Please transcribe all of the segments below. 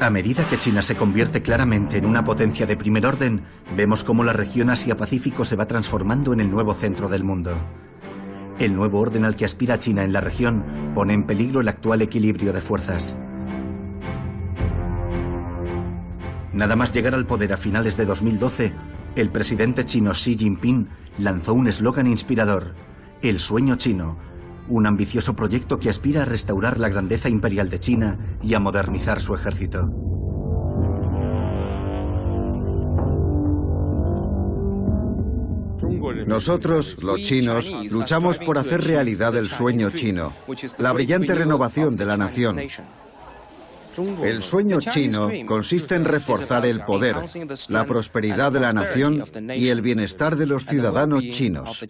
A medida que China se convierte claramente en una potencia de primer orden, vemos cómo la región Asia-Pacífico se va transformando en el nuevo centro del mundo. El nuevo orden al que aspira China en la región pone en peligro el actual equilibrio de fuerzas. Nada más llegar al poder a finales de 2012, el presidente chino Xi Jinping lanzó un eslogan inspirador: el sueño chino, un ambicioso proyecto que aspira a restaurar la grandeza imperial de China y a modernizar su ejército. Nosotros, los chinos, luchamos por hacer realidad el sueño chino, la brillante renovación de la nación. El sueño chino consiste en reforzar el poder, la prosperidad de la nación y el bienestar de los ciudadanos chinos.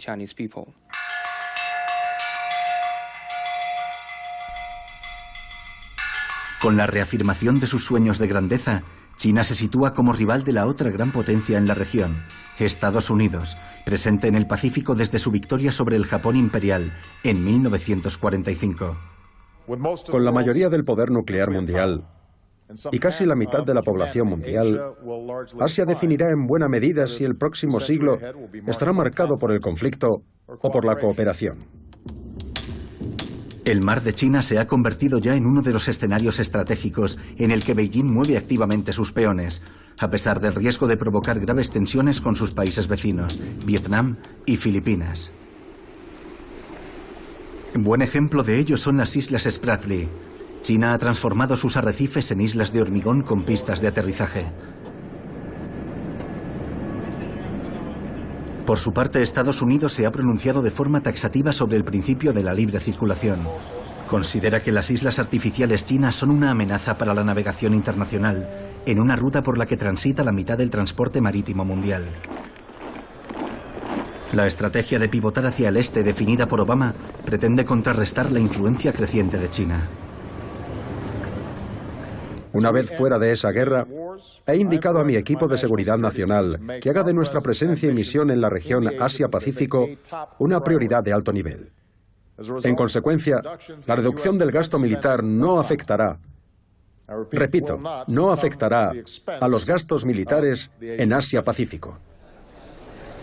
Con la reafirmación de sus sueños de grandeza, China se sitúa como rival de la otra gran potencia en la región, Estados Unidos, presente en el Pacífico desde su victoria sobre el Japón imperial en 1945. Con la mayoría del poder nuclear mundial y casi la mitad de la población mundial, Asia definirá en buena medida si el próximo siglo estará marcado por el conflicto o por la cooperación. El mar de China se ha convertido ya en uno de los escenarios estratégicos en el que Beijing mueve activamente sus peones, a pesar del riesgo de provocar graves tensiones con sus países vecinos, Vietnam y Filipinas. Buen ejemplo de ello son las Islas Spratly. China ha transformado sus arrecifes en islas de hormigón con pistas de aterrizaje. Por su parte, Estados Unidos se ha pronunciado de forma taxativa sobre el principio de la libre circulación. Considera que las islas artificiales chinas son una amenaza para la navegación internacional, en una ruta por la que transita la mitad del transporte marítimo mundial. La estrategia de pivotar hacia el este definida por Obama pretende contrarrestar la influencia creciente de China. Una vez fuera de esa guerra, he indicado a mi equipo de seguridad nacional que haga de nuestra presencia y misión en la región Asia-Pacífico una prioridad de alto nivel. En consecuencia, la reducción del gasto militar no afectará, repito, no afectará a los gastos militares en Asia-Pacífico.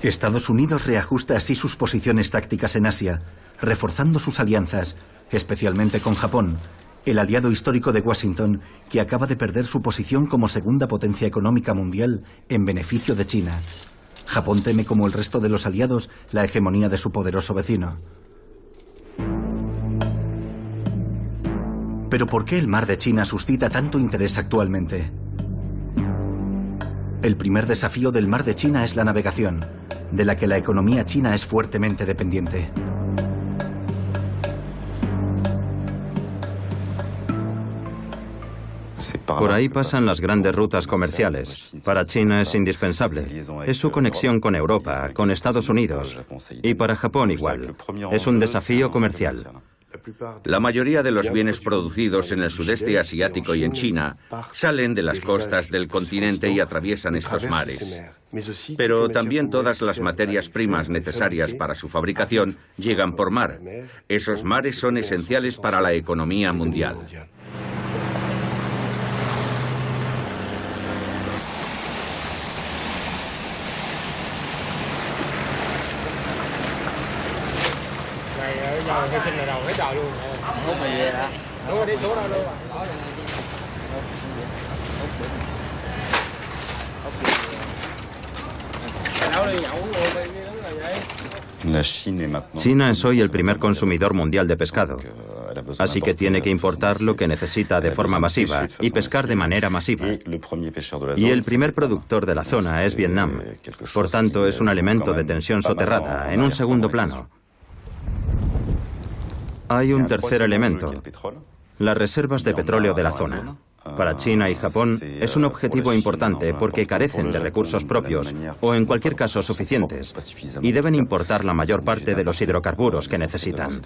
Estados Unidos reajusta así sus posiciones tácticas en Asia, reforzando sus alianzas, especialmente con Japón, el aliado histórico de Washington, que acaba de perder su posición como segunda potencia económica mundial en beneficio de China. Japón teme, como el resto de los aliados, la hegemonía de su poderoso vecino. Pero ¿por qué el mar de China suscita tanto interés actualmente? El primer desafío del mar de China es la navegación, de la que la economía china es fuertemente dependiente. Por ahí pasan las grandes rutas comerciales. Para China es indispensable. Es su conexión con Europa, con Estados Unidos. Y para Japón igual. Es un desafío comercial. La mayoría de los bienes producidos en el sudeste asiático y en China salen de las costas del continente y atraviesan estos mares. Pero también todas las materias primas necesarias para su fabricación llegan por mar. Esos mares son esenciales para la economía mundial. China es hoy el primer consumidor mundial de pescado, así que tiene que importar lo que necesita de forma masiva y pescar de manera masiva. Y el primer productor de la zona es Vietnam. Por tanto, es un elemento de tensión soterrada, en un segundo plano. Hay un tercer elemento, las reservas de petróleo de la zona. Para China y Japón es un objetivo importante porque carecen de recursos propios o en cualquier caso suficientes y deben importar la mayor parte de los hidrocarburos que necesitan.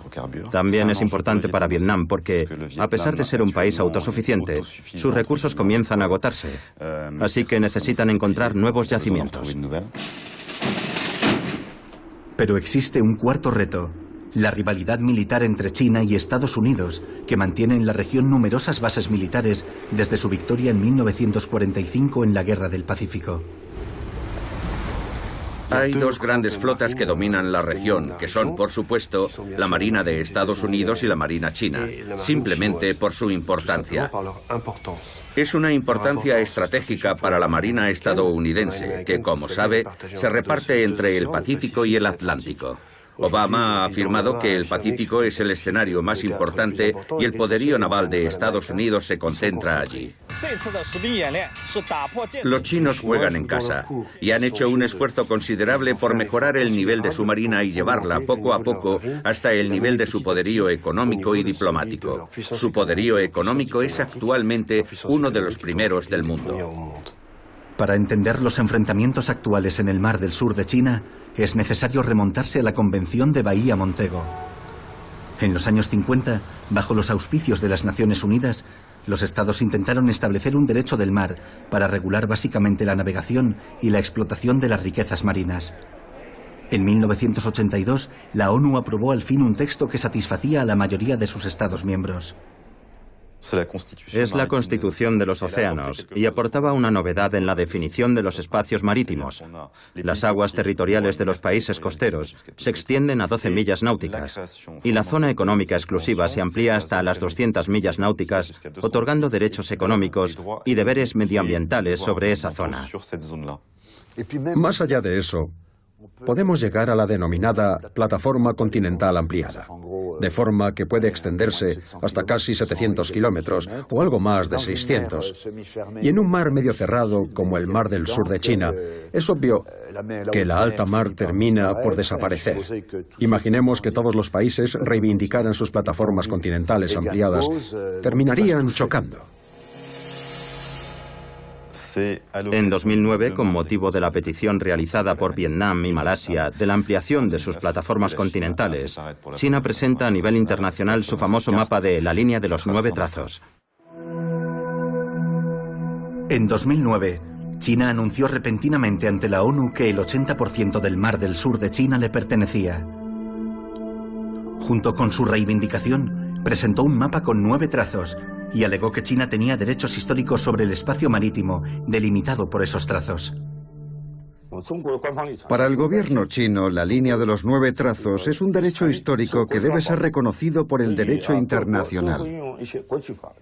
También es importante para Vietnam porque, a pesar de ser un país autosuficiente, sus recursos comienzan a agotarse, así que necesitan encontrar nuevos yacimientos. Pero existe un cuarto reto: la rivalidad militar entre China y Estados Unidos, que mantiene en la región numerosas bases militares desde su victoria en 1945 en la Guerra del Pacífico. Hay dos grandes flotas que dominan la región, que son, por supuesto, la Marina de Estados Unidos y la Marina china, simplemente por su importancia. Es una importancia estratégica para la Marina estadounidense, que, como sabe, se reparte entre el Pacífico y el Atlántico. Obama ha afirmado que el Pacífico es el escenario más importante y el poderío naval de Estados Unidos se concentra allí. Los chinos juegan en casa y han hecho un esfuerzo considerable por mejorar el nivel de su marina y llevarla poco a poco hasta el nivel de su poderío económico y diplomático. Su poderío económico es actualmente uno de los primeros del mundo. Para entender los enfrentamientos actuales en el Mar del Sur de China, es necesario remontarse a la Convención de Bahía Montego. En los años 50, bajo los auspicios de las Naciones Unidas, los estados intentaron establecer un derecho del mar para regular básicamente la navegación y la explotación de las riquezas marinas. En 1982, la ONU aprobó al fin un texto que satisfacía a la mayoría de sus estados miembros. Es la Constitución de los Océanos y aportaba una novedad en la definición de los espacios marítimos. Las aguas territoriales de los países costeros se extienden a 12 millas náuticas y la zona económica exclusiva se amplía hasta las 200 millas náuticas, otorgando derechos económicos y deberes medioambientales sobre esa zona. Más allá de eso, podemos llegar a la denominada plataforma continental ampliada, de forma que puede extenderse hasta casi 700 kilómetros o algo más de 600. Y en un mar medio cerrado como el Mar del Sur de China, es obvio que la alta mar termina por desaparecer. Imaginemos que todos los países reivindicaran sus plataformas continentales ampliadas, terminarían chocando. En 2009, con motivo de la petición realizada por Vietnam y Malasia de la ampliación de sus plataformas continentales, China presenta a nivel internacional su famoso mapa de la línea de los 9 trazos. En 2009, China anunció repentinamente ante la ONU que el 80% del Mar del Sur de China le pertenecía. Junto con su reivindicación, presentó un mapa con 9 trazos y alegó que China tenía derechos históricos sobre el espacio marítimo delimitado por esos trazos. Para el gobierno chino, la línea de los 9 trazos es un derecho histórico que debe ser reconocido por el derecho internacional.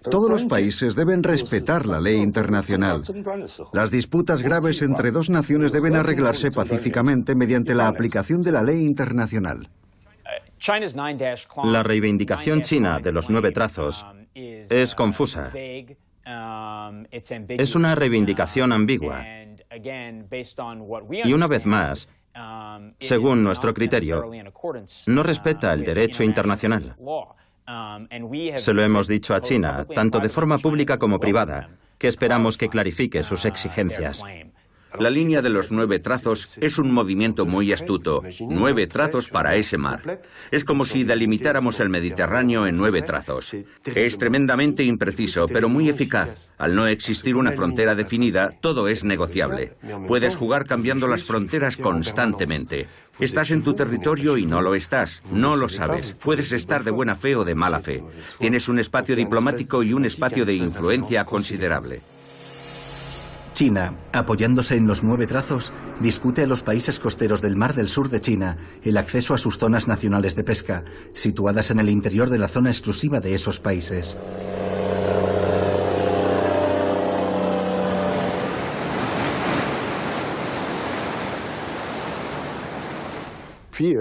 Todos los países deben respetar la ley internacional. Las disputas graves entre dos naciones deben arreglarse pacíficamente mediante la aplicación de la ley internacional. La reivindicación china de los 9 trazos es confusa. Es una reivindicación ambigua. Y una vez más, según nuestro criterio, no respeta el derecho internacional. Se lo hemos dicho a China, tanto de forma pública como privada, que esperamos que clarifique sus exigencias. La línea de los 9 trazos es un movimiento muy astuto. 9 trazos para ese mar. Es como si delimitáramos el Mediterráneo en 9 trazos. Es tremendamente impreciso, pero muy eficaz. Al no existir una frontera definida, todo es negociable. Puedes jugar cambiando las fronteras constantemente. Estás en tu territorio y no lo estás. No lo sabes. Puedes estar de buena fe o de mala fe. Tienes un espacio diplomático y un espacio de influencia considerable. China, apoyándose en los 9 trazos, discute a los países costeros del Mar del Sur de China el acceso a sus zonas nacionales de pesca, situadas en el interior de la zona exclusiva de esos países.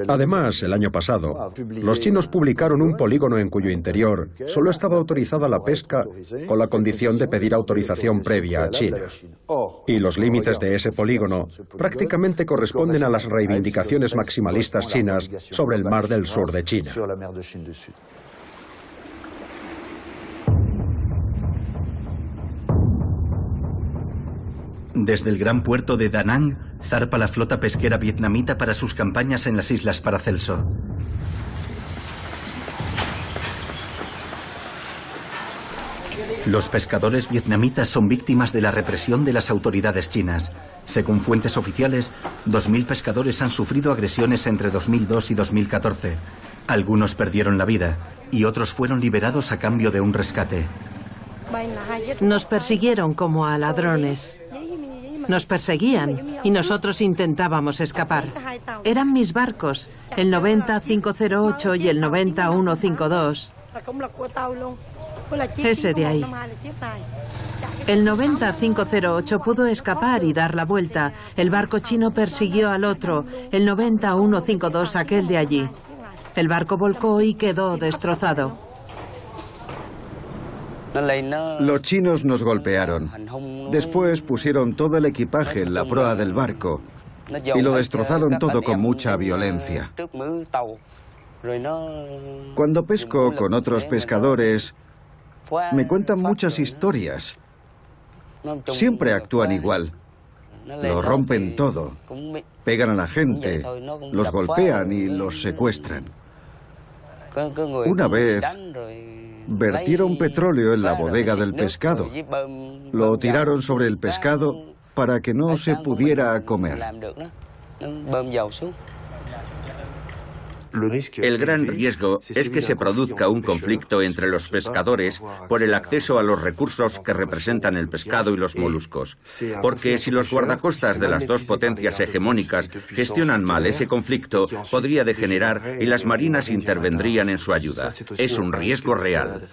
Además, el año pasado, los chinos publicaron un polígono en cuyo interior solo estaba autorizada la pesca con la condición de pedir autorización previa a China. Y los límites de ese polígono prácticamente corresponden a las reivindicaciones maximalistas chinas sobre el Mar del Sur de China. Desde el gran puerto de Da Nang, zarpa la flota pesquera vietnamita para sus campañas en las Islas Paracelso. Los pescadores vietnamitas son víctimas de la represión de las autoridades chinas. Según fuentes oficiales, 2.000 pescadores han sufrido agresiones entre 2002 y 2014. Algunos perdieron la vida y otros fueron liberados a cambio de un rescate. Nos persiguieron como a ladrones. Nos perseguían y nosotros intentábamos escapar. Eran mis barcos, el 90-508 y el 90-152. Ese de ahí. El 90-508 pudo escapar y dar la vuelta. El barco chino persiguió al otro, el 90-152, aquel de allí. El barco volcó y quedó destrozado. Los chinos nos golpearon. Después pusieron todo el equipaje en la proa del barco y lo destrozaron todo con mucha violencia. Cuando pesco con otros pescadores, me cuentan muchas historias. Siempre actúan igual. Lo rompen todo. Pegan a la gente, los golpean y los secuestran. Una vez vertieron petróleo en la bodega del pescado. Lo tiraron sobre el pescado para que no se pudiera comer. El gran riesgo es que se produzca un conflicto entre los pescadores por el acceso a los recursos que representan el pescado y los moluscos. Porque si los guardacostas de las dos potencias hegemónicas gestionan mal ese conflicto, podría degenerar y las marinas intervendrían en su ayuda. Es un riesgo real.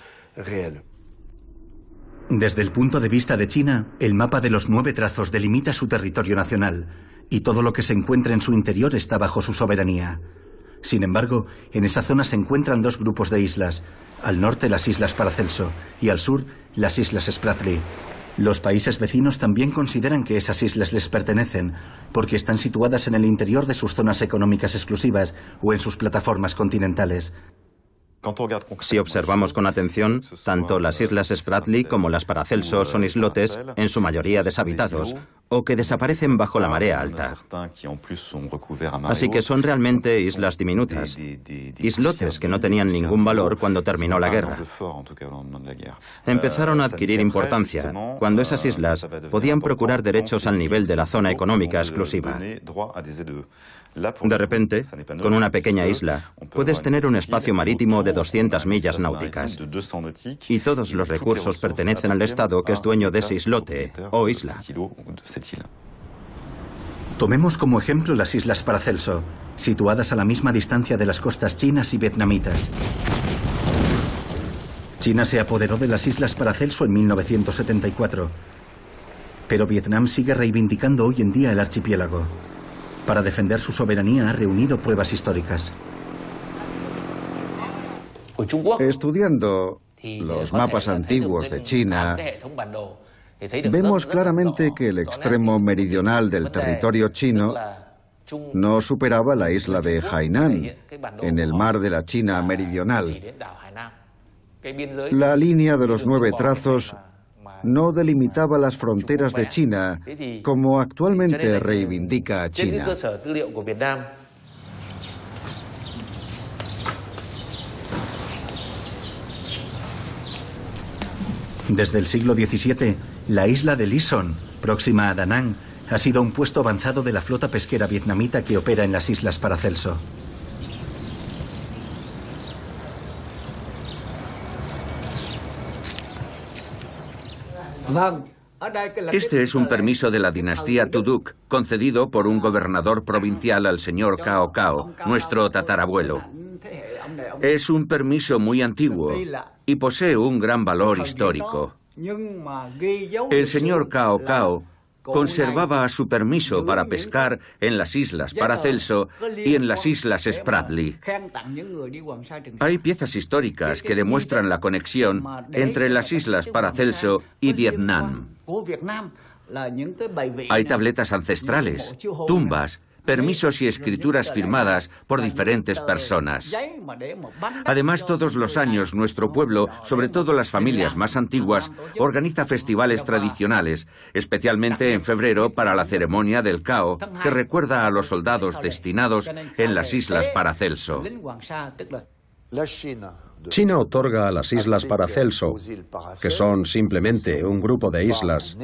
Desde el punto de vista de China, el mapa de los 9 trazos delimita su territorio nacional y todo lo que se encuentra en su interior está bajo su soberanía. Sin embargo, en esa zona se encuentran 2 grupos de islas. Al norte las Islas Paracelso y al sur las Islas Spratly. Los países vecinos también consideran que esas islas les pertenecen porque están situadas en el interior de sus zonas económicas exclusivas o en sus plataformas continentales. Si observamos con atención, tanto las Islas Spratly como las Paracelso son islotes, en su mayoría deshabitados, o que desaparecen bajo la marea alta. Así que son realmente islas diminutas, islotes que no tenían ningún valor cuando terminó la guerra. Empezaron a adquirir importancia cuando esas islas podían procurar derechos al nivel de la zona económica exclusiva. De repente, con una pequeña isla, puedes tener un espacio marítimo de 200 millas náuticas y todos los recursos pertenecen al Estado que es dueño de ese islote o isla. Tomemos como ejemplo las Islas Paracelso, situadas a la misma distancia de las costas chinas y vietnamitas. China se apoderó de las Islas Paracelso en 1974, pero Vietnam sigue reivindicando hoy en día el archipiélago. Para defender su soberanía ha reunido pruebas históricas. Estudiando los mapas antiguos de China, vemos claramente que el extremo meridional del territorio chino no superaba la isla de Hainan, en el mar de la China meridional. La línea de los 9 trazos no delimitaba las fronteras de China como actualmente reivindica China. Desde el siglo XVII, la isla de Lison, próxima a Da Nang, ha sido un puesto avanzado de la flota pesquera vietnamita que opera en las Islas Paracelso. Este es un permiso de la dinastía Tuduk, concedido por un gobernador provincial al señor Cao Cao, nuestro tatarabuelo. Es un permiso muy antiguo y posee un gran valor histórico. El señor Cao Cao conservaba su permiso para pescar en las Islas Paracelso y en las Islas Spratly. Hay piezas históricas que demuestran la conexión entre las Islas Paracelso y Vietnam. Hay tabletas ancestrales, tumbas, permisos y escrituras firmadas por diferentes personas. Además, todos los años nuestro pueblo, sobre todo las familias más antiguas, organiza festivales tradicionales, especialmente en febrero para la ceremonia del Cao, que recuerda a los soldados destinados en las Islas Paracelso. China otorga a las Islas Paracelso, que son simplemente un grupo de islas,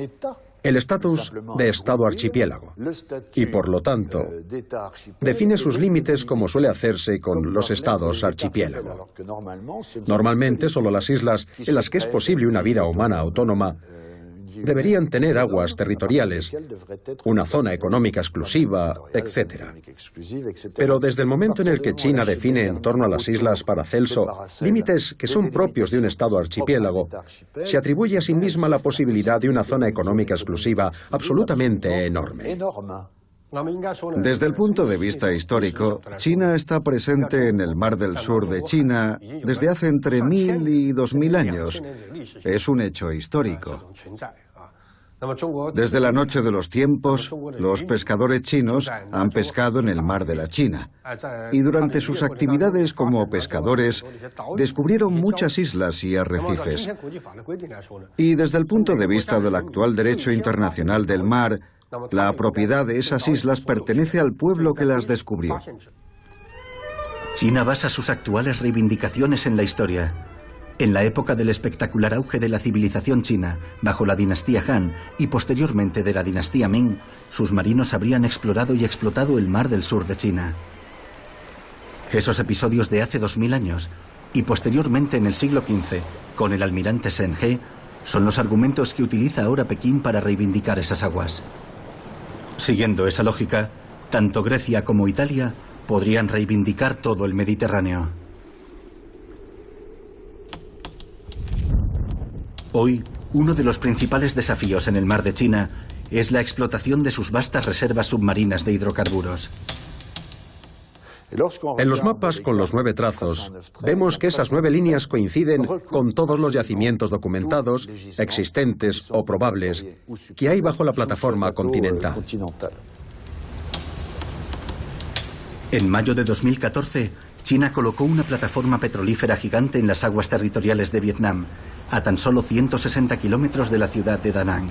el estatus de Estado archipiélago y, por lo tanto, define sus límites como suele hacerse con los estados archipiélago. Normalmente, solo las islas en las que es posible una vida humana autónoma deberían tener aguas territoriales, una zona económica exclusiva, etc. Pero desde el momento en el que China define en torno a las islas Paracelso límites que son propios de un estado archipiélago, se atribuye a sí misma la posibilidad de una zona económica exclusiva absolutamente enorme. Desde el punto de vista histórico, China está presente en el Mar del Sur de China desde hace entre 1000 y 2000 años. Es un hecho histórico. Desde la noche de los tiempos, los pescadores chinos han pescado en el Mar de la China. Y durante sus actividades como pescadores, descubrieron muchas islas y arrecifes. Y desde el punto de vista del actual derecho internacional del mar, la propiedad de esas islas pertenece al pueblo que las descubrió. China basa sus actuales reivindicaciones en la historia. En la época del espectacular auge de la civilización china, bajo la dinastía Han y posteriormente de la dinastía Ming, sus marinos habrían explorado y explotado el mar del sur de China. Esos episodios de hace 2000 años y posteriormente en el siglo XV, con el almirante Shen He, son los argumentos que utiliza ahora Pekín para reivindicar esas aguas. Siguiendo esa lógica, tanto Grecia como Italia podrían reivindicar todo el Mediterráneo. Hoy, uno de los principales desafíos en el mar de China es la explotación de sus vastas reservas submarinas de hidrocarburos. En los mapas con los 9 trazos, vemos que esas 9 líneas coinciden con todos los yacimientos documentados, existentes o probables, que hay bajo la plataforma continental. En mayo de 2014, China colocó una plataforma petrolífera gigante en las aguas territoriales de Vietnam, a tan solo 160 kilómetros de la ciudad de Da Nang.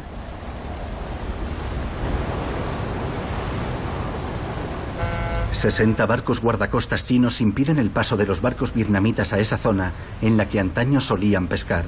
...60 barcos guardacostas chinos impiden el paso de los barcos vietnamitas a esa zona en la que antaño solían pescar.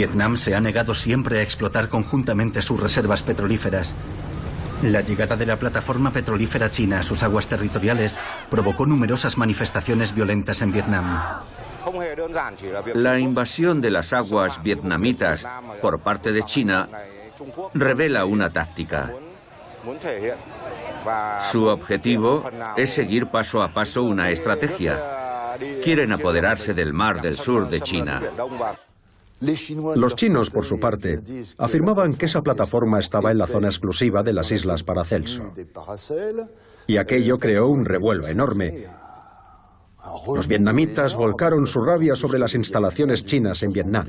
Vietnam se ha negado siempre a explotar conjuntamente sus reservas petrolíferas. La llegada de la plataforma petrolífera china a sus aguas territoriales provocó numerosas manifestaciones violentas en Vietnam. La invasión de las aguas vietnamitas por parte de China revela una táctica. Su objetivo es seguir paso a paso una estrategia. Quieren apoderarse del mar del sur de China. Los chinos, por su parte, afirmaban que esa plataforma estaba en la zona exclusiva de las islas Paracelso. Y aquello creó un revuelo enorme. Los vietnamitas volcaron su rabia sobre las instalaciones chinas en Vietnam.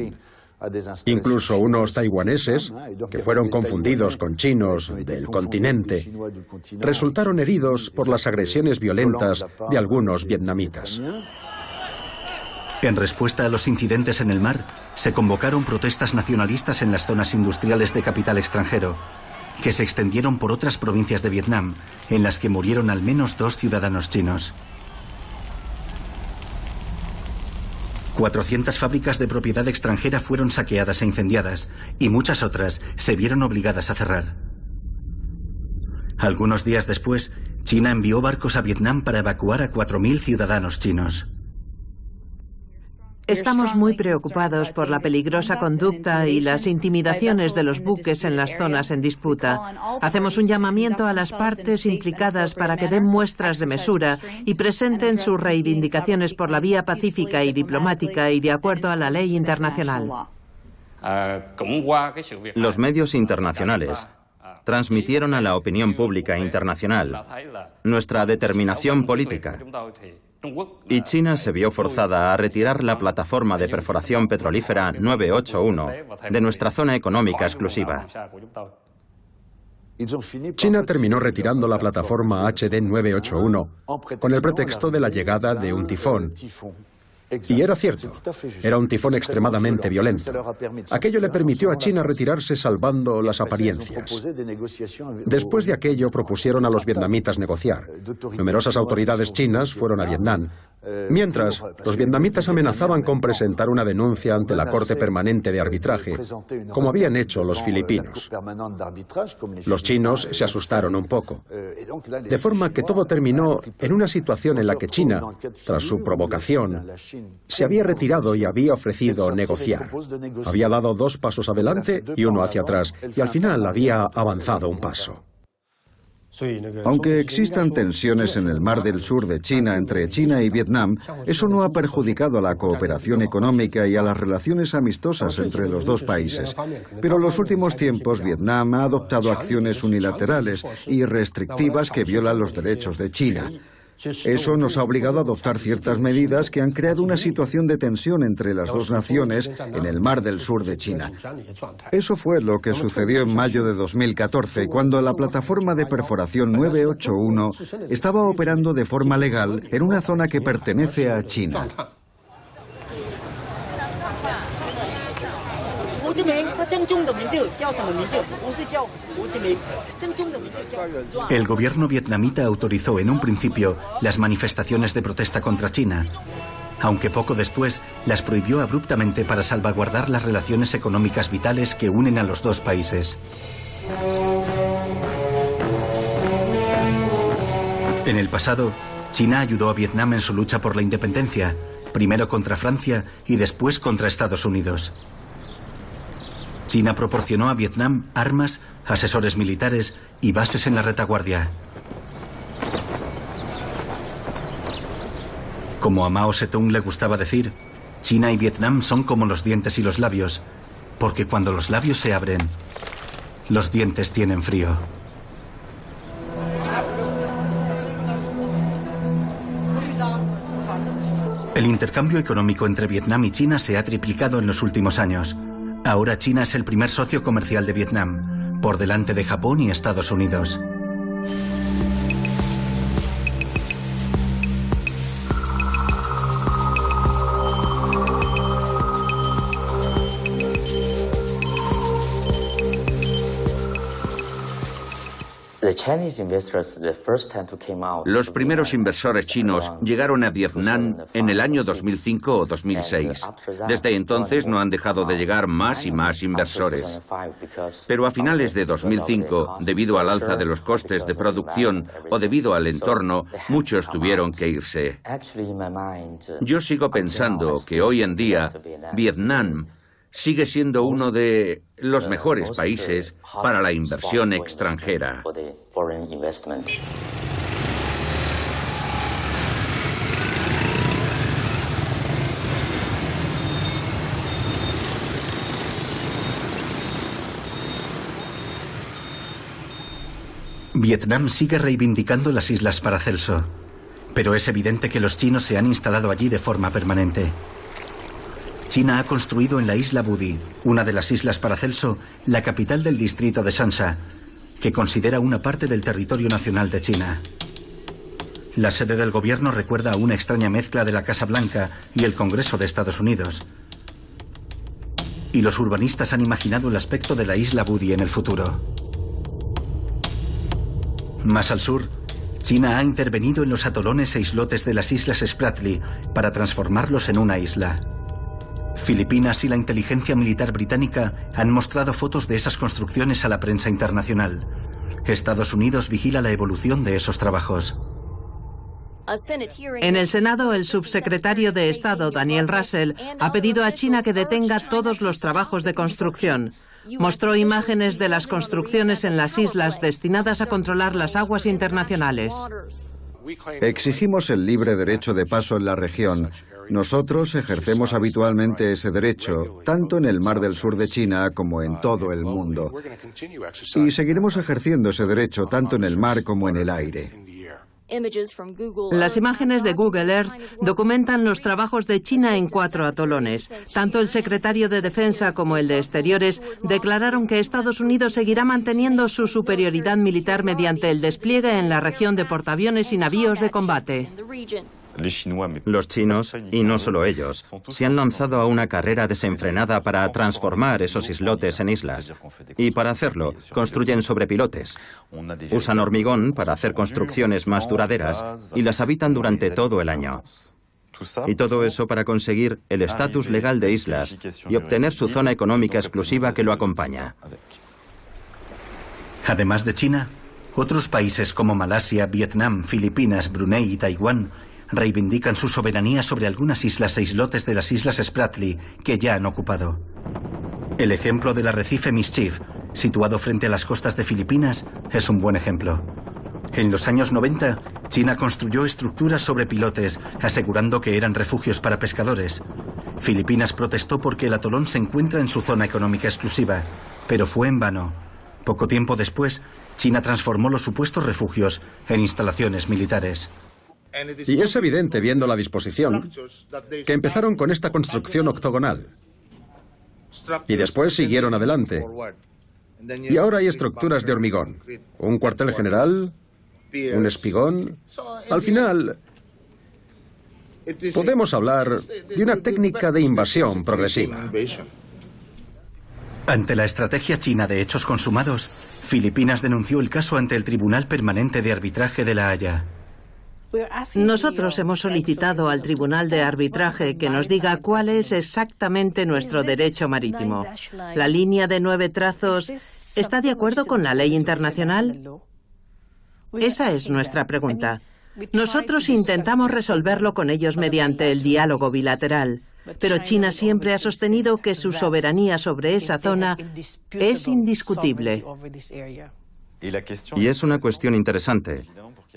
Incluso unos taiwaneses, que fueron confundidos con chinos del continente, resultaron heridos por las agresiones violentas de algunos vietnamitas. En respuesta a los incidentes en el mar, se convocaron protestas nacionalistas en las zonas industriales de capital extranjero, que se extendieron por otras provincias de Vietnam, en las que murieron al menos 2 ciudadanos chinos. 400 fábricas de propiedad extranjera fueron saqueadas e incendiadas, y muchas otras se vieron obligadas a cerrar. Algunos días después, China envió barcos a Vietnam para evacuar a 4.000 ciudadanos chinos. Estamos muy preocupados por la peligrosa conducta y las intimidaciones de los buques en las zonas en disputa. Hacemos un llamamiento a las partes implicadas para que den muestras de mesura y presenten sus reivindicaciones por la vía pacífica y diplomática y de acuerdo a la ley internacional. Los medios internacionales transmitieron a la opinión pública internacional nuestra determinación política. Y China se vio forzada a retirar la plataforma de perforación petrolífera 981 de nuestra zona económica exclusiva. China terminó retirando la plataforma HD 981 con el pretexto de la llegada de un tifón. Y era cierto, era un tifón extremadamente violento. Aquello le permitió a China retirarse salvando las apariencias. Después de aquello propusieron a los vietnamitas negociar. Numerosas autoridades chinas fueron a Vietnam. Mientras, los vietnamitas amenazaban con presentar una denuncia ante la Corte Permanente de Arbitraje, como habían hecho los filipinos. Los chinos se asustaron un poco, de forma que todo terminó en una situación en la que China, tras su provocación, se había retirado y había ofrecido negociar. Había dado 2 pasos adelante y 1 hacia atrás, y al final había avanzado un paso. Aunque existan tensiones en el Mar del Sur de China entre China y Vietnam, eso no ha perjudicado a la cooperación económica y a las relaciones amistosas entre los dos países. Pero en los últimos tiempos Vietnam ha adoptado acciones unilaterales y restrictivas que violan los derechos de China. Eso nos ha obligado a adoptar ciertas medidas que han creado una situación de tensión entre las dos naciones en el Mar del Sur de China. Eso fue lo que sucedió en mayo de 2014, cuando la plataforma de perforación 981 estaba operando de forma legal en una zona que pertenece a China. El gobierno vietnamita autorizó en un principio las manifestaciones de protesta contra China, aunque poco después las prohibió abruptamente para salvaguardar las relaciones económicas vitales que unen a los dos países. En el pasado, China ayudó a Vietnam en su lucha por la independencia, primero contra Francia y después contra Estados Unidos. China proporcionó a Vietnam armas, asesores militares y bases en la retaguardia. Como a Mao Zedong le gustaba decir, China y Vietnam son como los dientes y los labios, porque cuando los labios se abren, los dientes tienen frío. El intercambio económico entre Vietnam y China se ha triplicado en los últimos años. Ahora China es el primer socio comercial de Vietnam, por delante de Japón y Estados Unidos. Los primeros inversores chinos llegaron a Vietnam en el año 2005 o 2006. Desde entonces no han dejado de llegar más y más inversores. Pero a finales de 2005, debido al alza de los costes de producción o debido al entorno, muchos tuvieron que irse. Yo sigo pensando que hoy en día Vietnam sigue siendo uno de los mejores países para la inversión extranjera. Vietnam sigue reivindicando las Islas Paracelso, pero es evidente que los chinos se han instalado allí de forma permanente. China ha construido en la isla Budi, una de las Islas Paracelso, la capital del distrito de Shanxia, que considera una parte del territorio nacional de China. La sede del gobierno recuerda a una extraña mezcla de la Casa Blanca y el Congreso de Estados Unidos. Y los urbanistas han imaginado el aspecto de la isla Budi en el futuro. Más al sur, China ha intervenido en los atolones e islotes de las Islas Spratly para transformarlos en una isla. Filipinas y la inteligencia militar británica han mostrado fotos de esas construcciones a la prensa internacional. Estados Unidos vigila la evolución de esos trabajos. En el Senado, el subsecretario de Estado, Daniel Russell, ha pedido a China que detenga todos los trabajos de construcción. Mostró imágenes de las construcciones en las islas destinadas a controlar las aguas internacionales. Exigimos el libre derecho de paso en la región. Nosotros ejercemos habitualmente ese derecho, tanto en el Mar del Sur de China como en todo el mundo. Y seguiremos ejerciendo ese derecho tanto en el mar como en el aire. Las imágenes de Google Earth documentan los trabajos de China en 4 atolones. Tanto el secretario de Defensa como el de Exteriores declararon que Estados Unidos seguirá manteniendo su superioridad militar mediante el despliegue en la región de portaaviones y navíos de combate. Los chinos, y no solo ellos, se han lanzado a una carrera desenfrenada para transformar esos islotes en islas. Y para hacerlo, construyen sobre pilotes. Usan hormigón para hacer construcciones más duraderas y las habitan durante todo el año. Y todo eso para conseguir el estatus legal de islas y obtener su zona económica exclusiva que lo acompaña. Además de China, otros países como Malasia, Vietnam, Filipinas, Brunei y Taiwán reivindican su soberanía sobre algunas islas e islotes de las Islas Spratly que ya han ocupado. El ejemplo del arrecife Mischief, situado frente a las costas de Filipinas, es un buen ejemplo. En los años 90, China construyó estructuras sobre pilotes, asegurando que eran refugios para pescadores. Filipinas protestó porque el atolón se encuentra en su zona económica exclusiva, pero fue en vano. Poco tiempo después, China transformó los supuestos refugios en instalaciones militares. Y es evidente, viendo la disposición, que empezaron con esta construcción octogonal y después siguieron adelante. Y ahora hay estructuras de hormigón, un cuartel general, un espigón. Al final, podemos hablar de una técnica de invasión progresiva. Ante la estrategia china de hechos consumados, Filipinas denunció el caso ante el Tribunal Permanente de Arbitraje de La Haya. Nosotros hemos solicitado al Tribunal de Arbitraje que nos diga cuál es exactamente nuestro derecho marítimo. ¿La línea de 9 trazos está de acuerdo con la ley internacional? Esa es nuestra pregunta. Nosotros intentamos resolverlo con ellos mediante el diálogo bilateral, pero China siempre ha sostenido que su soberanía sobre esa zona es indiscutible. Y es una cuestión interesante,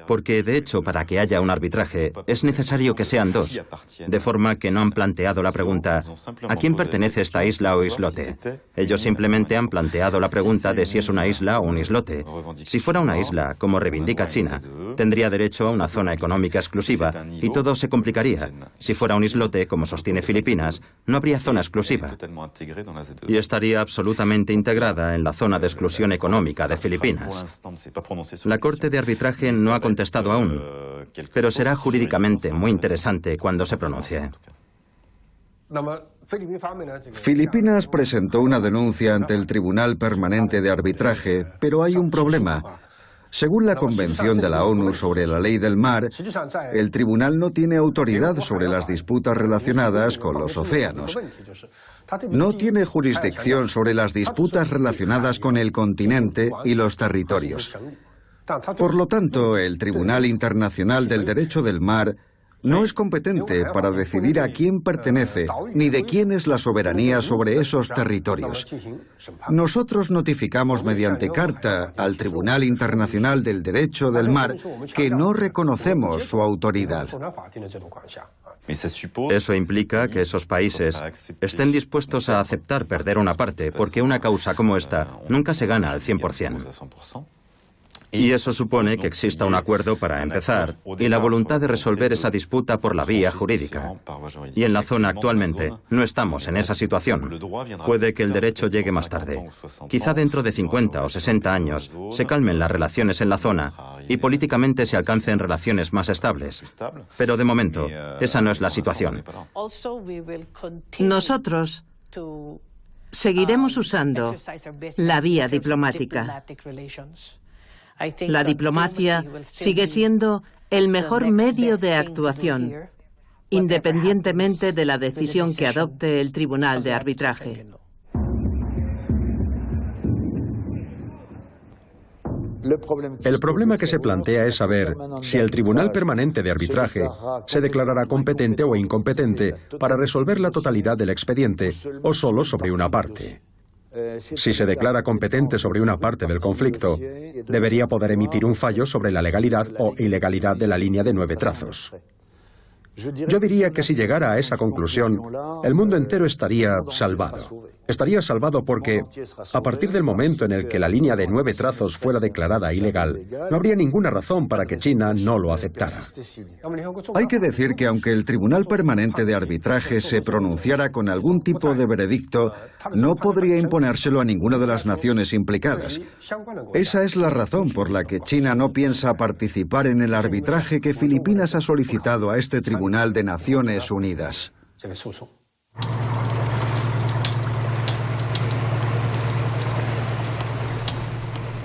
porque de hecho para que haya un arbitraje es necesario que sean dos, de forma que no han planteado la pregunta ¿a quién pertenece esta isla o islote? Ellos simplemente han planteado la pregunta de si es una isla o un islote. Si fuera una isla, como reivindica China, tendría derecho a una zona económica exclusiva y todo se complicaría. Si fuera un islote, como sostiene Filipinas, no habría zona exclusiva y estaría absolutamente integrada en la zona de exclusión económica de Filipinas. La Corte de Arbitraje no ha contestado aún, pero será jurídicamente muy interesante cuando se pronuncie. Filipinas presentó una denuncia ante el Tribunal Permanente de Arbitraje, pero hay un problema. Según la Convención de la ONU sobre la Ley del Mar, el tribunal no tiene autoridad sobre las disputas relacionadas con los océanos. No tiene jurisdicción sobre las disputas relacionadas con el continente y los territorios. Por lo tanto, el Tribunal Internacional del Derecho del Mar no es competente para decidir a quién pertenece ni de quién es la soberanía sobre esos territorios. Nosotros notificamos mediante carta al Tribunal Internacional del Derecho del Mar que no reconocemos su autoridad. Eso implica que esos países estén dispuestos a aceptar perder una parte, porque una causa como esta nunca se gana al 100%. Y eso supone que exista un acuerdo para empezar y la voluntad de resolver esa disputa por la vía jurídica. Y en la zona actualmente no estamos en esa situación. Puede que el derecho llegue más tarde. Quizá dentro de 50 o 60 años se calmen las relaciones en la zona y políticamente se alcancen relaciones más estables. Pero de momento, esa no es la situación. Nosotros seguiremos usando la vía diplomática. La diplomacia sigue siendo el mejor medio de actuación, independientemente de la decisión que adopte el Tribunal de Arbitraje. El problema que se plantea es saber si el Tribunal Permanente de Arbitraje se declarará competente o incompetente para resolver la totalidad del expediente o solo sobre una parte. Si se declara competente sobre una parte del conflicto, debería poder emitir un fallo sobre la legalidad o ilegalidad de la línea de 9 trazos. Yo diría que si llegara a esa conclusión, el mundo entero estaría salvado. Estaría salvado porque, a partir del momento en el que la línea de 9 trazos fuera declarada ilegal, no habría ninguna razón para que China no lo aceptara. Hay que decir que aunque el Tribunal Permanente de Arbitraje se pronunciara con algún tipo de veredicto, no podría imponérselo a ninguna de las naciones implicadas. Esa es la razón por la que China no piensa participar en el arbitraje que Filipinas ha solicitado a este Tribunal de Naciones Unidas.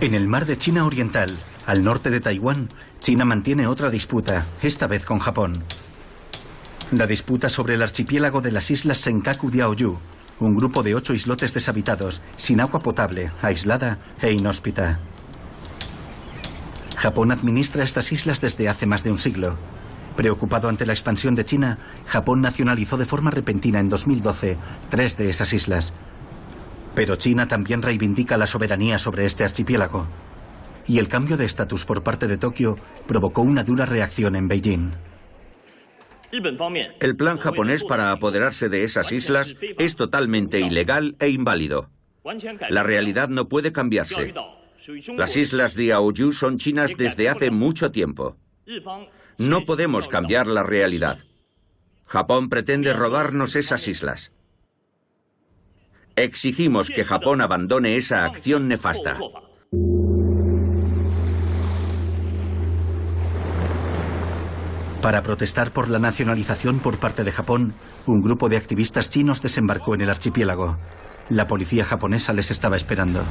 En el mar de China Oriental, al norte de Taiwán, China mantiene otra disputa, esta vez con Japón. La disputa sobre el archipiélago de las islas Senkaku-Diaoyu, un grupo de 8 islotes deshabitados, sin agua potable, aislada e inhóspita. Japón administra estas islas desde hace más de un siglo. Preocupado ante la expansión de China, Japón nacionalizó de forma repentina en 2012 3 de esas islas. Pero China también reivindica la soberanía sobre este archipiélago. Y el cambio de estatus por parte de Tokio provocó una dura reacción en Beijing. El plan japonés para apoderarse de esas islas es totalmente ilegal e inválido. La realidad no puede cambiarse. Las islas Diaoyu son chinas desde hace mucho tiempo. No podemos cambiar la realidad. Japón pretende robarnos esas islas. Exigimos que Japón abandone esa acción nefasta. Para protestar por la nacionalización por parte de Japón, un grupo de activistas chinos desembarcó en el archipiélago. La policía japonesa les estaba esperando.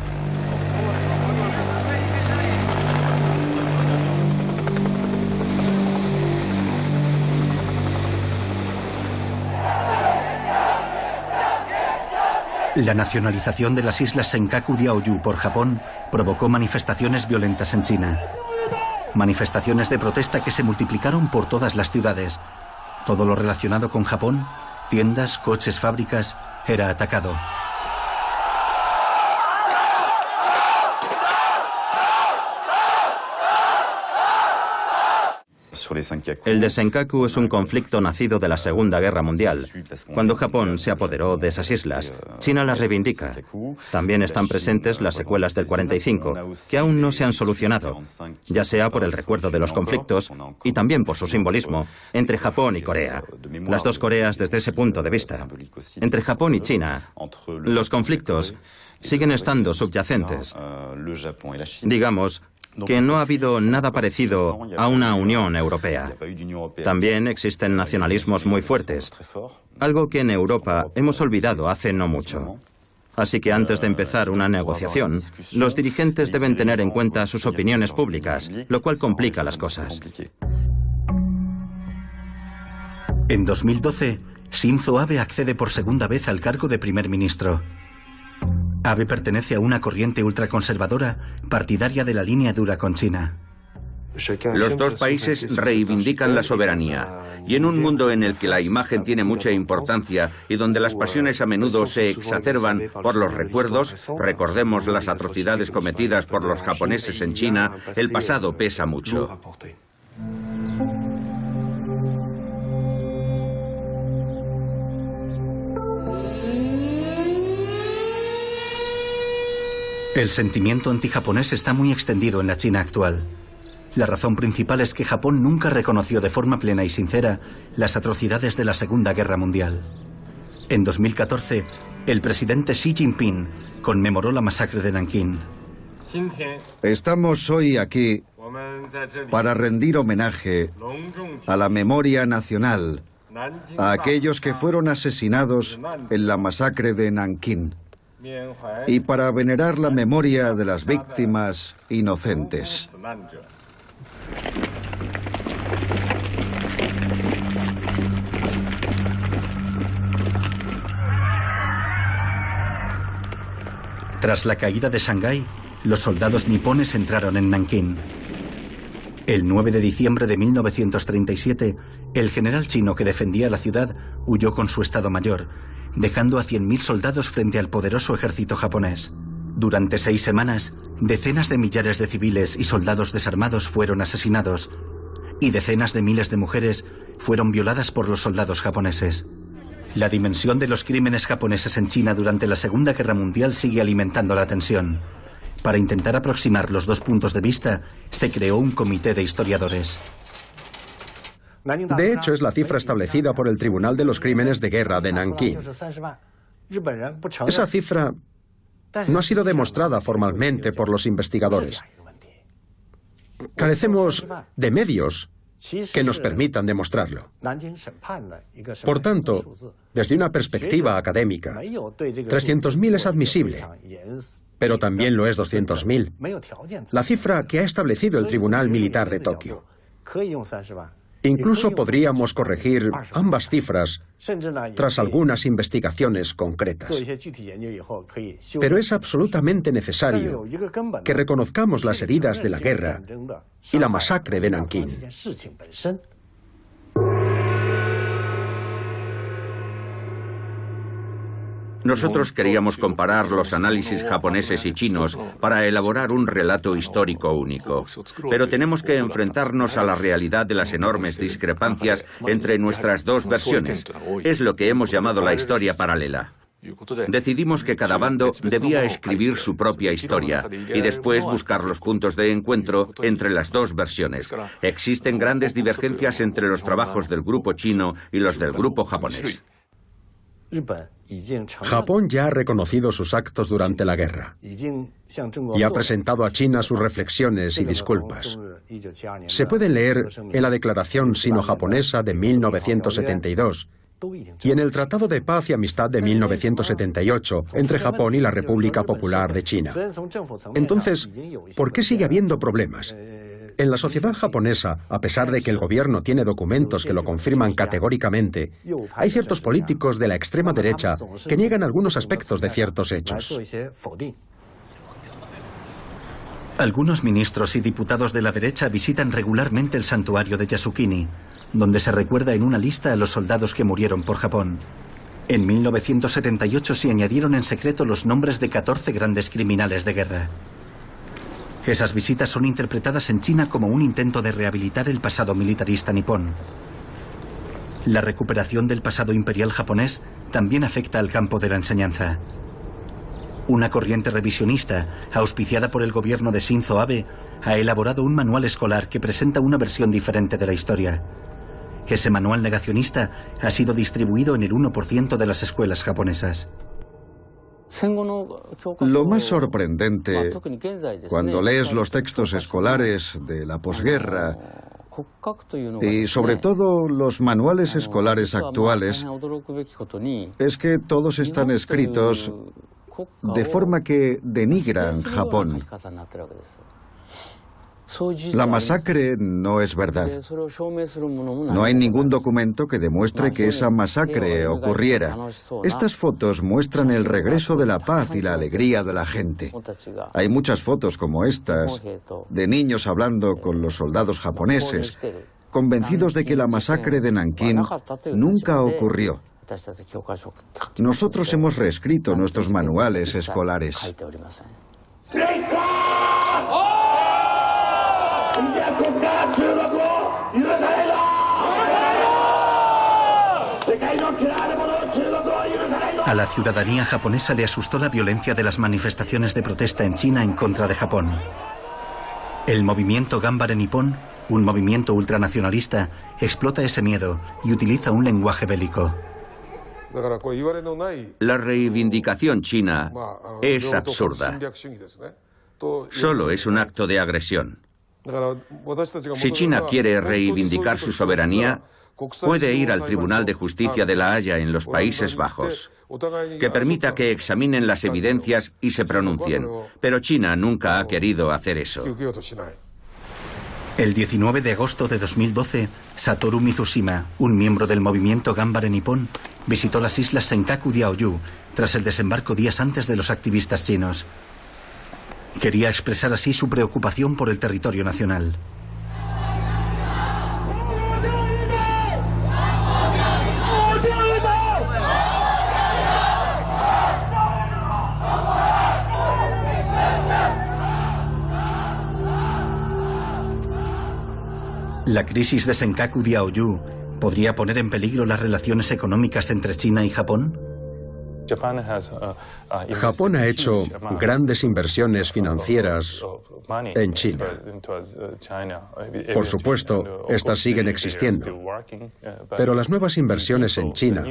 La nacionalización de las islas Senkaku-Diaoyu por Japón provocó manifestaciones violentas en China. Manifestaciones de protesta que se multiplicaron por todas las ciudades. Todo lo relacionado con Japón, tiendas, coches, fábricas, era atacado. El de Senkaku es un conflicto nacido de la Segunda Guerra Mundial. Cuando Japón se apoderó de esas islas, China las reivindica. También están presentes las secuelas del 45, que aún no se han solucionado, ya sea por el recuerdo de los conflictos y también por su simbolismo entre Japón y Corea. Las dos Coreas desde ese punto de vista. Entre Japón y China, los conflictos siguen estando subyacentes. Digamos que no ha habido nada parecido a una Unión Europea. También existen nacionalismos muy fuertes, algo que en Europa hemos olvidado hace no mucho. Así que antes de empezar una negociación, los dirigentes deben tener en cuenta sus opiniones públicas, lo cual complica las cosas. En 2012, Shinzo Abe accede por segunda vez al cargo de primer ministro. Abe pertenece a una corriente ultraconservadora partidaria de la línea dura con China. Los dos países reivindican la soberanía, y en un mundo en el que la imagen tiene mucha importancia y donde las pasiones a menudo se exacerban por los recuerdos, recordemos las atrocidades cometidas por los japoneses en China, el pasado pesa mucho. El sentimiento antijaponés está muy extendido en la China actual. La razón principal es que Japón nunca reconoció de forma plena y sincera las atrocidades de la Segunda Guerra Mundial. En 2014, el presidente Xi Jinping conmemoró la masacre de Nankín. Estamos hoy aquí para rendir homenaje a la memoria nacional, a aquellos que fueron asesinados en la masacre de Nankín, y para venerar la memoria de las víctimas inocentes. Tras la caída de Shanghái, los soldados nipones entraron en Nankín. El 9 de diciembre de 1937, el general chino que defendía la ciudad huyó con su Estado Mayor, dejando a 100.000 soldados frente al poderoso ejército japonés. Durante 6 semanas, decenas de millares de civiles y soldados desarmados fueron asesinados, y decenas de miles de mujeres fueron violadas por los soldados japoneses. La dimensión de los crímenes japoneses en China durante la Segunda Guerra Mundial sigue alimentando la tensión. Para intentar aproximar los dos puntos de vista, se creó un comité de historiadores. De hecho, es la cifra establecida por el Tribunal de los Crímenes de Guerra de Nankín. Esa cifra no ha sido demostrada formalmente por los investigadores. Carecemos de medios que nos permitan demostrarlo. Por tanto, desde una perspectiva académica, 300.000 es admisible, pero también lo es 200.000. La cifra que ha establecido el Tribunal Militar de Tokio. Incluso podríamos corregir ambas cifras tras algunas investigaciones concretas. Pero es absolutamente necesario que reconozcamos las heridas de la guerra y la masacre de Nankín. Nosotros queríamos comparar los análisis japoneses y chinos para elaborar un relato histórico único. Pero tenemos que enfrentarnos a la realidad de las enormes discrepancias entre nuestras dos versiones. Es lo que hemos llamado la historia paralela. Decidimos que cada bando debía escribir su propia historia y después buscar los puntos de encuentro entre las dos versiones. Existen grandes divergencias entre los trabajos del grupo chino y los del grupo japonés. Japón ya ha reconocido sus actos durante la guerra y ha presentado a China sus reflexiones y disculpas. Se pueden leer en la Declaración Sino-Japonesa de 1972 y en el Tratado de Paz y Amistad de 1978 entre Japón y la República Popular de China. Entonces, ¿por qué sigue habiendo problemas? En la sociedad japonesa, a pesar de que el gobierno tiene documentos que lo confirman categóricamente, hay ciertos políticos de la extrema derecha que niegan algunos aspectos de ciertos hechos. Algunos ministros y diputados de la derecha visitan regularmente el santuario de Yasukuni, donde se recuerda en una lista a los soldados que murieron por Japón. En 1978 se añadieron en secreto los nombres de 14 grandes criminales de guerra. Esas visitas son interpretadas en China como un intento de rehabilitar el pasado militarista nipón. La recuperación del pasado imperial japonés también afecta al campo de la enseñanza. Una corriente revisionista, auspiciada por el gobierno de Shinzo Abe, ha elaborado un manual escolar que presenta una versión diferente de la historia. Ese manual negacionista ha sido distribuido en el 1% de las escuelas japonesas. Lo más sorprendente, cuando lees los textos escolares de la posguerra y sobre todo los manuales escolares actuales, es que todos están escritos de forma que denigran Japón. La masacre no es verdad. No hay ningún documento que demuestre que esa masacre ocurriera. Estas fotos muestran el regreso de la paz y la alegría de la gente. Hay muchas fotos como estas, de niños hablando con los soldados japoneses, convencidos de que la masacre de Nankín nunca ocurrió. Nosotros hemos reescrito nuestros manuales escolares. A la ciudadanía japonesa le asustó la violencia de las manifestaciones de protesta en China en contra de Japón. El movimiento Ganbare Nippon, un movimiento ultranacionalista, explota ese miedo y utiliza un lenguaje bélico. La reivindicación china es absurda. Solo es un acto de agresión. Si China quiere reivindicar su soberanía, puede ir al Tribunal de Justicia de La Haya en los Países Bajos, que permita que examinen las evidencias y se pronuncien. Pero China nunca ha querido hacer eso. El 19 de agosto de 2012, Satoru Mizushima, un miembro del movimiento Ganbare Nippon, visitó las islas Senkaku Diaoyu tras el desembarco días antes de los activistas chinos. Quería expresar así su preocupación por el territorio nacional. La crisis de Senkaku Diaoyu ¿Podría poner en peligro las relaciones económicas entre China y Japón? Japón ha hecho grandes inversiones financieras en China. Por supuesto, estas siguen existiendo. Pero las nuevas inversiones en China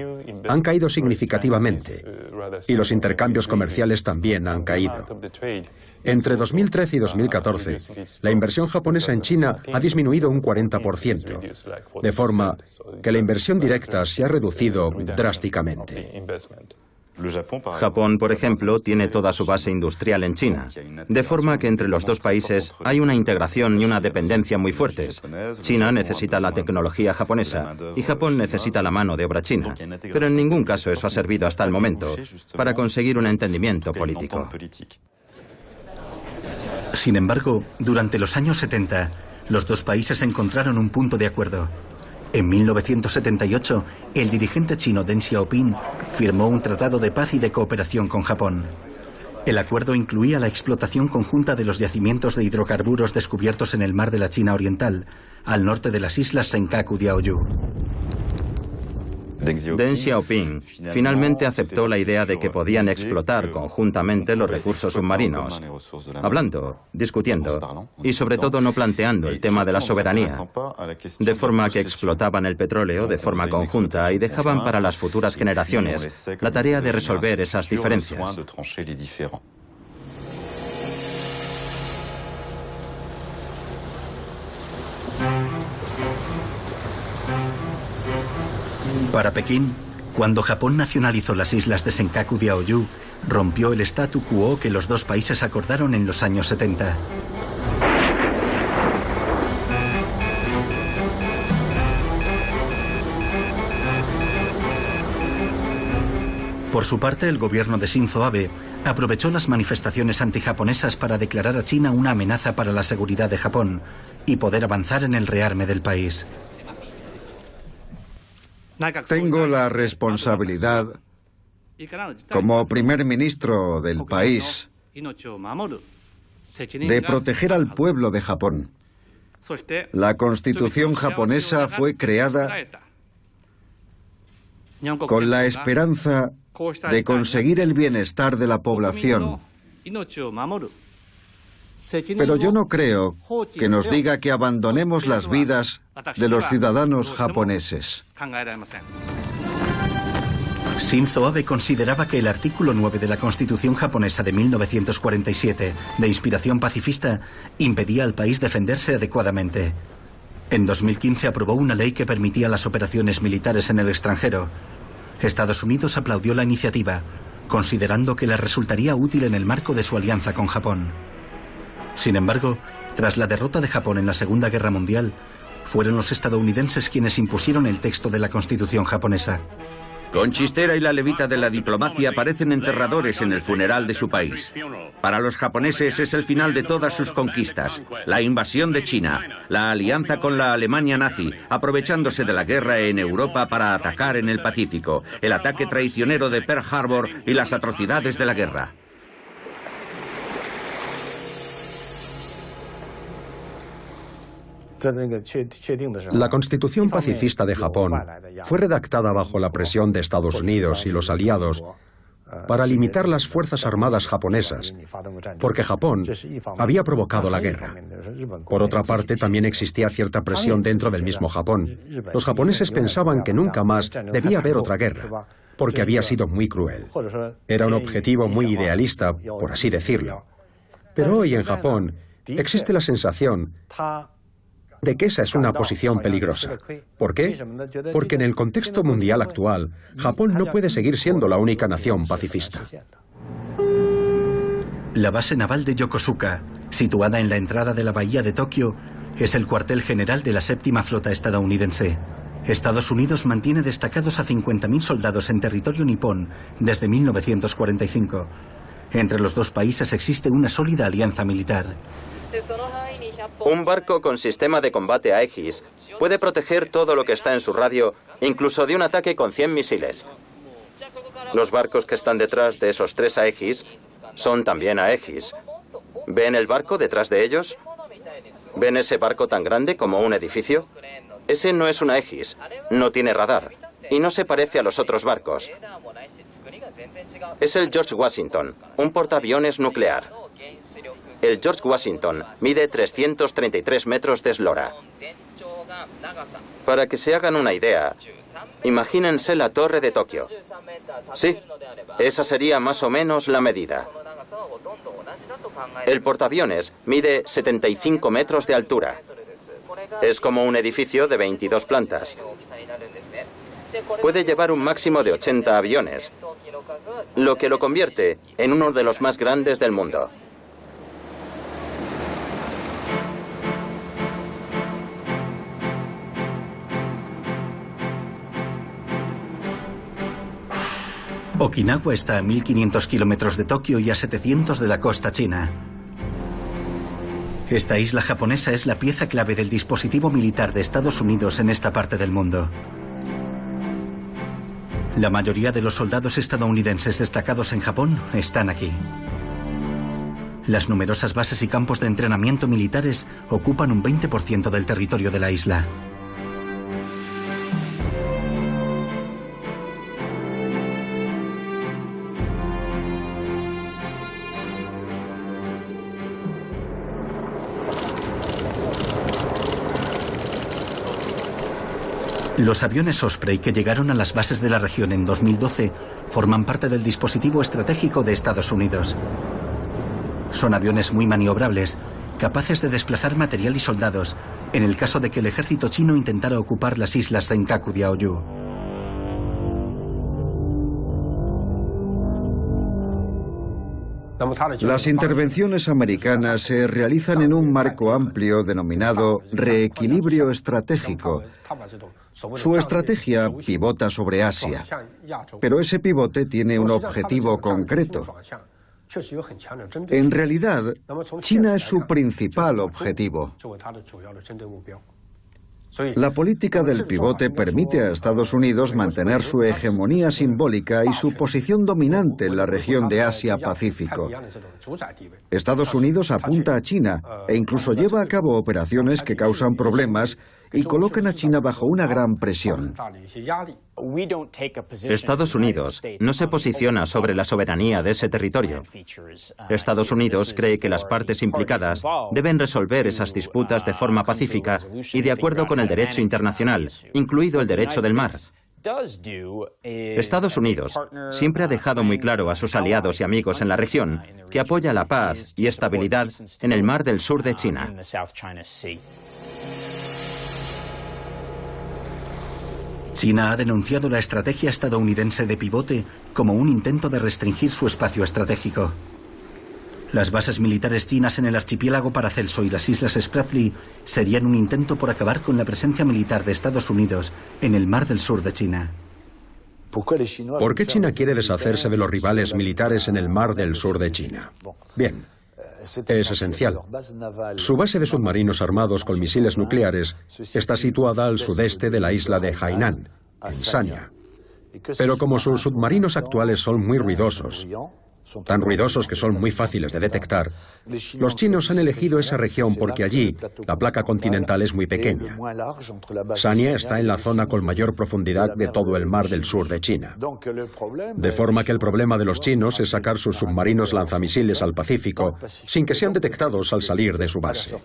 han caído significativamente y los intercambios comerciales también han caído. Entre 2013 y 2014, la inversión japonesa en China ha disminuido un 40%, de forma que la inversión directa se ha reducido drásticamente. Japón, por ejemplo, tiene toda su base industrial en China, de forma que entre los dos países hay una integración y una dependencia muy fuertes. China necesita la tecnología japonesa y Japón necesita la mano de obra china, pero en ningún caso eso ha servido hasta el momento para conseguir un entendimiento político. Sin embargo, durante los años 70, los dos países encontraron un punto de acuerdo. En 1978, el dirigente chino Deng Xiaoping firmó un tratado de paz y de cooperación con Japón. El acuerdo incluía la explotación conjunta de los yacimientos de hidrocarburos descubiertos en el mar de la China Oriental, al norte de las islas Senkaku-Diaoyu. Deng Xiaoping finalmente aceptó la idea de que podían explotar conjuntamente los recursos submarinos, hablando, discutiendo y sobre todo no planteando el tema de la soberanía, de forma que explotaban el petróleo de forma conjunta y dejaban para las futuras generaciones la tarea de resolver esas diferencias. Para Pekín, cuando Japón nacionalizó las islas de Senkaku-Diaoyu, rompió el statu quo que los dos países acordaron en los años 70. Por su parte, el gobierno de Shinzo Abe aprovechó las manifestaciones antijaponesas para declarar a China una amenaza para la seguridad de Japón y poder avanzar en el rearme del país. Tengo la responsabilidad, como primer ministro del país, de proteger al pueblo de Japón. La Constitución japonesa fue creada con la esperanza de conseguir el bienestar de la población. Pero yo no creo que nos diga que abandonemos las vidas de los ciudadanos japoneses. Shinzo Abe consideraba que el artículo 9 de la Constitución japonesa de 1947, de inspiración pacifista, impedía al país defenderse adecuadamente. En 2015 aprobó una ley que permitía las operaciones militares en el extranjero. Estados Unidos aplaudió la iniciativa, considerando que le resultaría útil en el marco de su alianza con Japón. Sin embargo, tras la derrota de Japón en la Segunda Guerra Mundial, fueron los estadounidenses quienes impusieron el texto de la Constitución japonesa. Conchistera y la levita de la diplomacia parecen enterradores en el funeral de su país. Para los japoneses es el final de todas sus conquistas, la invasión de China, la alianza con la Alemania nazi, aprovechándose de la guerra en Europa para atacar en el Pacífico, el ataque traicionero de Pearl Harbor y las atrocidades de la guerra. La Constitución pacifista de Japón fue redactada bajo la presión de Estados Unidos y los aliados para limitar las fuerzas armadas japonesas, porque Japón había provocado la guerra. Por otra parte, también existía cierta presión dentro del mismo Japón. Los japoneses pensaban que nunca más debía haber otra guerra, porque había sido muy cruel. Era un objetivo muy idealista, por así decirlo. Pero hoy en Japón existe la sensación de que esa es una posición peligrosa. ¿Por qué? Porque en el contexto mundial actual, Japón no puede seguir siendo la única nación pacifista. La base naval de Yokosuka, situada en la entrada de la bahía de Tokio, es el cuartel general de la séptima flota estadounidense. Estados Unidos mantiene destacados a 50.000 soldados en territorio nipón desde 1945. Entre los dos países existe una sólida alianza militar. Un barco con sistema de combate Aegis puede proteger todo lo que está en su radio, incluso de un ataque con 100 misiles. Los barcos que están detrás de esos 3 Aegis son también Aegis. ¿Ven el barco detrás de ellos? ¿Ven ese barco tan grande como un edificio? Ese no es un Aegis. No tiene radar y no se parece a los otros barcos. Es el George Washington, un portaaviones nuclear. El George Washington mide 333 metros de eslora. Para que se hagan una idea, imagínense la torre de Tokio. Sí, esa sería más o menos la medida. El portaaviones mide 75 metros de altura. Es como un edificio de 22 plantas. Puede llevar un máximo de 80 aviones, lo que lo convierte en uno de los más grandes del mundo. Okinawa está a 1.500 kilómetros de Tokio y a 700 de la costa china. Esta isla japonesa es la pieza clave del dispositivo militar de Estados Unidos en esta parte del mundo. La mayoría de los soldados estadounidenses destacados en Japón están aquí. Las numerosas bases y campos de entrenamiento militares ocupan un 20% del territorio de la isla. Los aviones Osprey que llegaron a las bases de la región en 2012 forman parte del dispositivo estratégico de Estados Unidos. Son aviones muy maniobrables, capaces de desplazar material y soldados en el caso de que el ejército chino intentara ocupar las islas Senkaku Diaoyu. Las intervenciones americanas se realizan en un marco amplio denominado reequilibrio estratégico. Su estrategia pivota sobre Asia, pero ese pivote tiene un objetivo concreto. En realidad, China es su principal objetivo. La política del pivote permite a Estados Unidos mantener su hegemonía simbólica y su posición dominante en la región de Asia-Pacífico. Estados Unidos apunta a China e incluso lleva a cabo operaciones que causan problemas y colocan a China bajo una gran presión. Estados Unidos no se posiciona sobre la soberanía de ese territorio. Estados Unidos cree que las partes implicadas deben resolver esas disputas de forma pacífica y de acuerdo con el derecho internacional, incluido el derecho del mar. Estados Unidos siempre ha dejado muy claro a sus aliados y amigos en la región que apoya la paz y estabilidad en el mar del sur de China. China ha denunciado la estrategia estadounidense de pivote como un intento de restringir su espacio estratégico. Las bases militares chinas en el archipiélago Paracelso y las islas Spratly serían un intento por acabar con la presencia militar de Estados Unidos en el mar del sur de China. ¿Por qué China quiere deshacerse de los rivales militares en el mar del sur de China? Bien, es esencial. Su base de submarinos armados con misiles nucleares está situada al sudeste de la isla de Hainan, en Sanya. Pero como sus submarinos actuales son muy ruidosos, tan ruidosos que son muy fáciles de detectar, los chinos han elegido esa región porque allí la placa continental es muy pequeña. Sanya está en la zona con mayor profundidad de todo el mar del sur de China. De forma que el problema de los chinos es sacar sus submarinos lanzamisiles al Pacífico sin que sean detectados al salir de su base.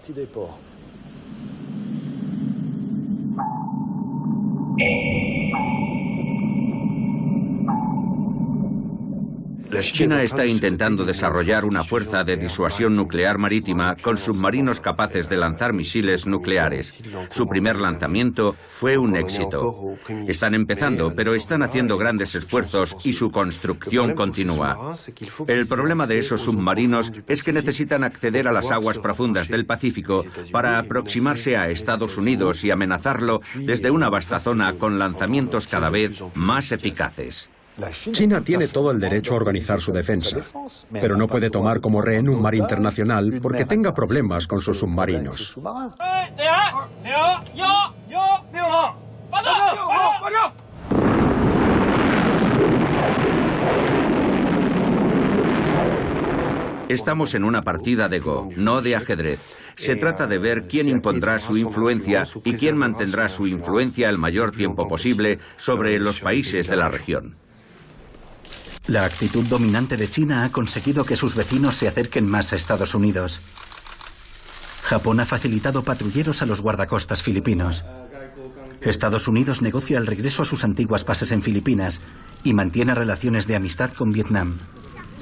China está intentando desarrollar una fuerza de disuasión nuclear marítima con submarinos capaces de lanzar misiles nucleares. Su primer lanzamiento fue un éxito. Están empezando, pero están haciendo grandes esfuerzos y su construcción continúa. El problema de esos submarinos es que necesitan acceder a las aguas profundas del Pacífico para aproximarse a Estados Unidos y amenazarlo desde una vasta zona con lanzamientos cada vez más eficaces. China tiene todo el derecho a organizar su defensa, pero no puede tomar como rehén un mar internacional porque tenga problemas con sus submarinos. Estamos en una partida de Go, no de ajedrez. Se trata de ver quién impondrá su influencia y quién mantendrá su influencia el mayor tiempo posible sobre los países de la región. La actitud dominante de China ha conseguido que sus vecinos se acerquen más a Estados Unidos. Japón ha facilitado patrulleros a los guardacostas filipinos. Estados Unidos negocia el regreso a sus antiguas bases en Filipinas y mantiene relaciones de amistad con Vietnam.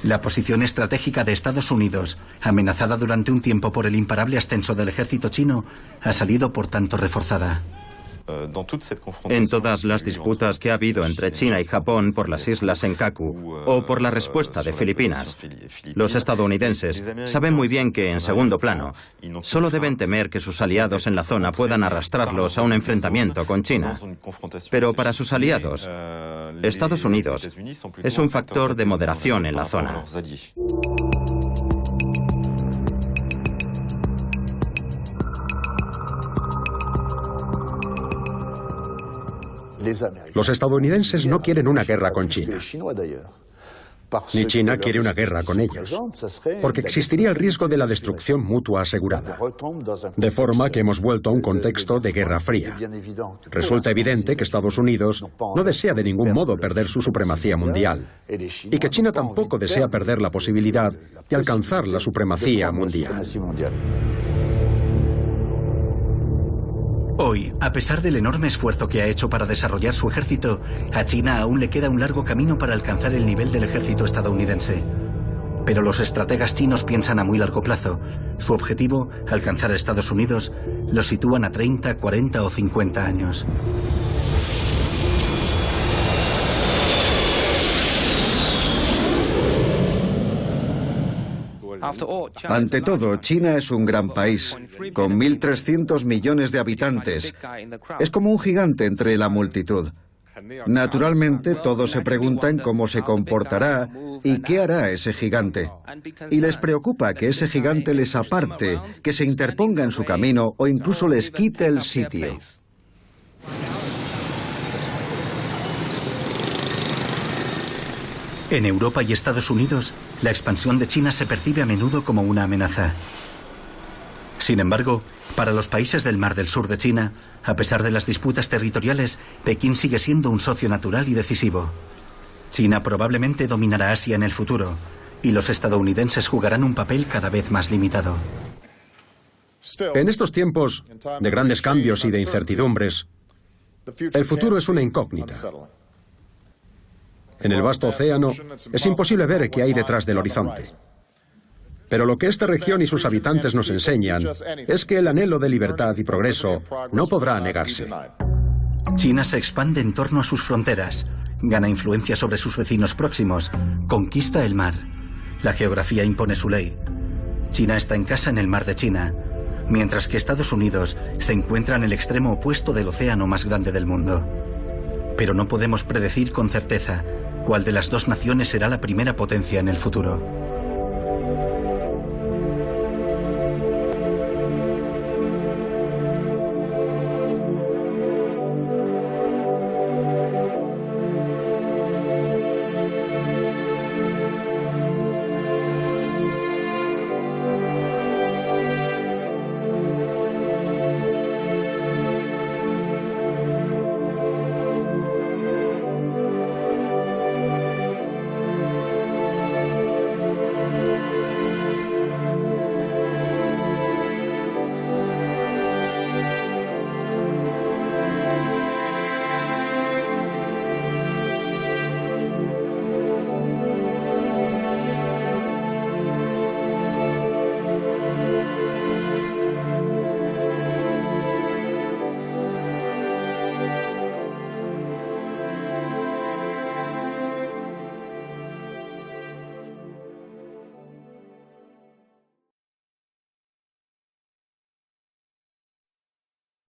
La posición estratégica de Estados Unidos, amenazada durante un tiempo por el imparable ascenso del ejército chino, ha salido por tanto reforzada. En todas las disputas que ha habido entre China y Japón por las islas Senkaku o por la respuesta de Filipinas, los estadounidenses saben muy bien que, en segundo plano, solo deben temer que sus aliados en la zona puedan arrastrarlos a un enfrentamiento con China. Pero para sus aliados, Estados Unidos es un factor de moderación en la zona. Los estadounidenses no quieren una guerra con China. Ni China quiere una guerra con ellos, porque existiría el riesgo de la destrucción mutua asegurada. De forma que hemos vuelto a un contexto de Guerra Fría. Resulta evidente que Estados Unidos no desea de ningún modo perder su supremacía mundial, y que China tampoco desea perder la posibilidad de alcanzar la supremacía mundial. Hoy, a pesar del enorme esfuerzo que ha hecho para desarrollar su ejército, a China aún le queda un largo camino para alcanzar el nivel del ejército estadounidense. Pero los estrategas chinos piensan a muy largo plazo. Su objetivo, alcanzar a Estados Unidos, lo sitúan a 30, 40 o 50 años. Ante todo, China es un gran país, con 1.300 millones de habitantes. Es como un gigante entre la multitud. Naturalmente, todos se preguntan cómo se comportará y qué hará ese gigante. Y les preocupa que ese gigante les aparte, que se interponga en su camino o incluso les quite el sitio. En Europa y Estados Unidos, la expansión de China se percibe a menudo como una amenaza. Sin embargo, para los países del Mar del Sur de China, a pesar de las disputas territoriales, Pekín sigue siendo un socio natural y decisivo. China probablemente dominará Asia en el futuro, y los estadounidenses jugarán un papel cada vez más limitado. En estos tiempos de grandes cambios y de incertidumbres, el futuro es una incógnita. En el vasto océano es imposible ver qué hay detrás del horizonte. Pero lo que esta región y sus habitantes nos enseñan es que el anhelo de libertad y progreso no podrá negarse. China se expande en torno a sus fronteras, gana influencia sobre sus vecinos próximos, conquista el mar. La geografía impone su ley. China está en casa en el Mar de China, mientras que Estados Unidos se encuentra en el extremo opuesto del océano más grande del mundo. Pero no podemos predecir con certeza cuál de las dos naciones será la primera potencia en el futuro.